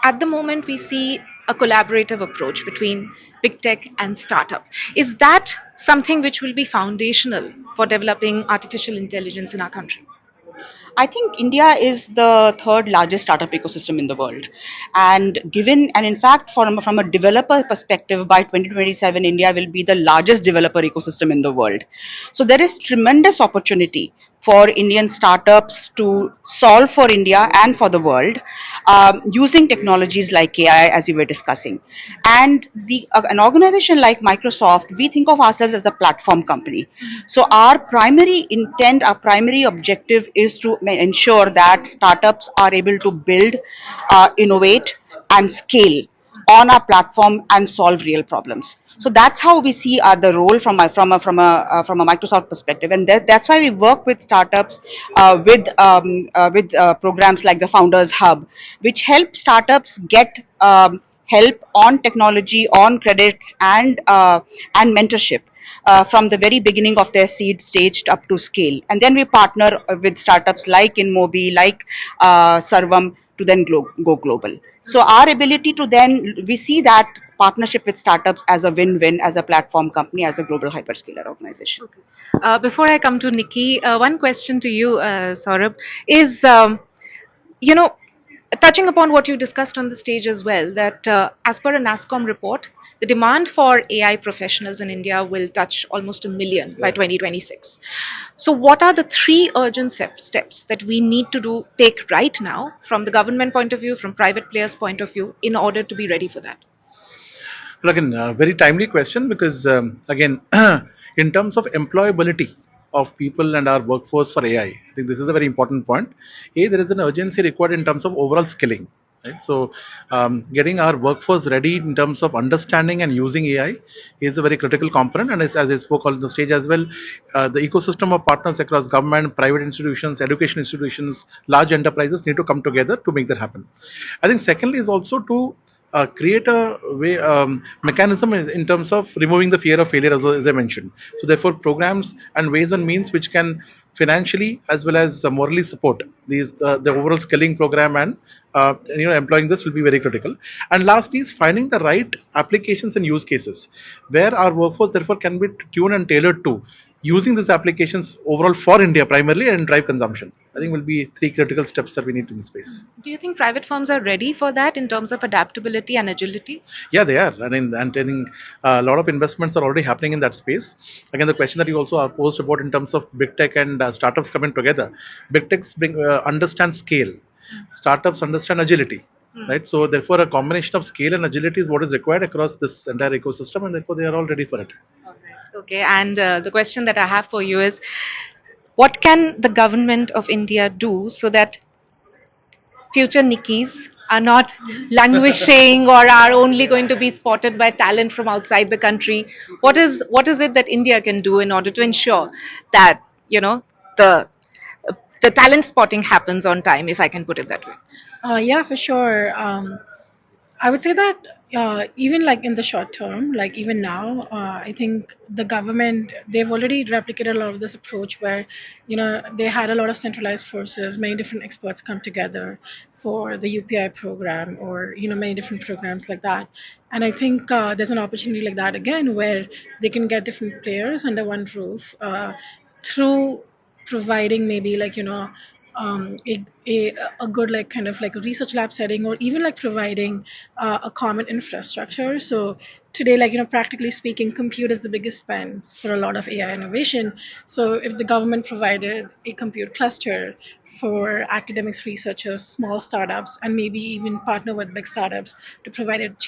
at the moment we see a collaborative approach between big tech and startup. Is that something which will be foundational for developing artificial intelligence in our country? I think India is the third largest startup ecosystem in the world. And in fact, from a developer perspective, by 2027, India will be the largest developer ecosystem in the world. So there is tremendous opportunity for Indian startups to solve for India and for the world using technologies like AI, as you were discussing. And an organization like Microsoft, we think of ourselves as a platform company. So our primary intent, our primary objective is to ensure that startups are able to build, innovate, and scale on our platform and solve real problems. So that's how we see the role from a Microsoft perspective, and that's why we work with startups with programs like the Founders Hub, which help startups get help on technology, on credits, and mentorship from the very beginning of their seed stage up to scale. And then we partner with startups like In Mobi, like Sarvam, to then go global. So our ability to then, we see that partnership with startups as a win-win, as a platform company, as a global hyperscaler organization. Before I come to Nikki, one question to you, Saurabh, is you know, touching upon what you discussed on the stage as well, that as per a NASSCOM report, the demand for AI professionals in India will touch almost a million by 2026. So, what are the three urgent steps that we need to take right now from the government point of view, from private players' point of view, in order to be ready for that? Well, again, a very timely question because again, in terms of employability of people and our workforce for AI, I think this is a very important point. There is an urgency required in terms of overall skilling. Right? So, getting our workforce ready in terms of understanding and using AI is a very critical component. And as I spoke on the stage as well, the ecosystem of partners across government, private institutions, education institutions, large enterprises need to come together to make that happen. I think secondly is also to create a way mechanism in terms of removing the fear of failure, as I mentioned. So therefore, programs and ways and means which can financially as well as morally support these the overall skilling program and employing this will be very critical. And last is finding the right applications and use cases where our workforce therefore can be tuned and tailored to using these applications overall for India primarily and drive consumption. I think will be three critical steps that we need in this space. Do you think private firms are ready for that in terms of adaptability and agility? Yeah, they are. And I think a lot of investments are already happening in that space. Again, the question that you also posed about in terms of big tech and startups coming together. Big techs understand scale. Startups understand agility. Right. So therefore, a combination of scale and agility is what is required across this entire ecosystem, and therefore they are all ready for it. Okay, and the question that I have for you is, what can the government of India do so that future Nikkis are not languishing or are only going to be spotted by talent from outside the country? What is it that India can do in order to ensure that the the talent spotting happens on time, if I can put it that way? Yeah, for sure. I would say that even like in the short term, like even now, I think the government they've already replicated a lot of this approach where, they had a lot of centralized forces, many different experts come together for the UPI program or many different programs like that. And I think there's an opportunity like that again where they can get different players under one roof through providing maybe like a good like kind of like a research lab setting or even like providing a common infrastructure. So today, like practically speaking, compute is the biggest spend for a lot of AI innovation. So if the government provided a compute cluster for academics, researchers, small startups, and maybe even partner with big startups to provide it